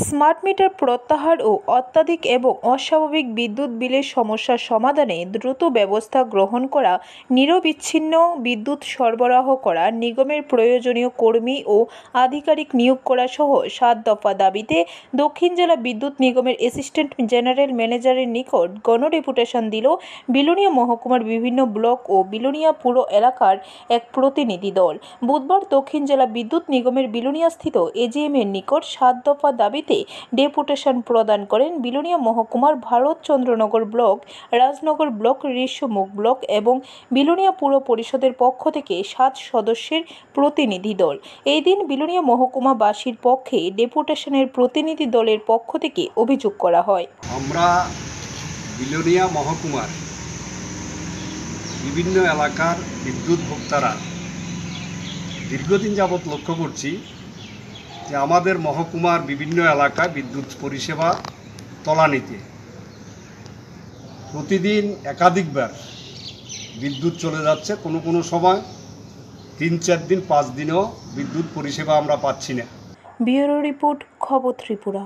Smart meter প্রত্যাহার ও অত্যাধিক এবং অস্বাভাবিক বিদ্যুৎ বিলের সমস্যার সমাধানে দ্রুত ব্যবস্থা গ্রহণ করা, নিরবিচ্ছিন্ন বিদ্যুৎ সরবরাহ করা, নিগমের প্রয়োজনীয় কর্মী ও আধিকারিক নিয়োগ করা সহ ৭ দফা দাবিতে দক্ষিণ জেলা বিদ্যুৎ নিগমের অ্যাসিস্ট্যান্ট জেনারেল ম্যানেজারের নিকট গণডেপুটেশন দিল বিলোনিয়া মহকুমার বিভিন্ন ব্লক ও বিলোনিয়া পুর এলাকার এক প্রতিনিধি দল। বুধবার দক্ষিণ জেলা বিদ্যুৎ নিগমের বিলোনিয়াস্থিত এজিএম এর নিকট ৭ দফা দাবিতে ডেপুটেশন প্রদান করেন বিলোনিয়া মহকুমার Bharatchandranagar block, Rajnagar block, Rishyamukh block এবং বিলোনিয়া পুর পরিষদের পক্ষ থেকে ৭ সদস্যের প্রতিনিধি দল। এই দিন বিলোনিয়া মহকুমাবাসীর পক্ষে ডেপুটেশনের প্রতিনিধি দলের পক্ষ থেকে অভিযোগ করা হয়। আমরা বিলোনিয়া মহকুমার বিভিন্ন এলাকার বিদ্যুৎ ভোক্তারা দীর্ঘদিন যাবৎ লক্ষ্য করছি যে আমাদের মহকুমার বিভিন্ন এলাকায় বিদ্যুৎ পরিষেবা তলানিতে প্রতিদিন একাধিকবার বিদ্যুৎ চলে যাচ্ছে, কোনো সময় ৩-৪ দিন ৫ দিনেও বিদ্যুৎ পরিষেবা আমরা পাচ্ছি না। ব্যুরো রিপোর্ট, খবর ত্রিপুরা।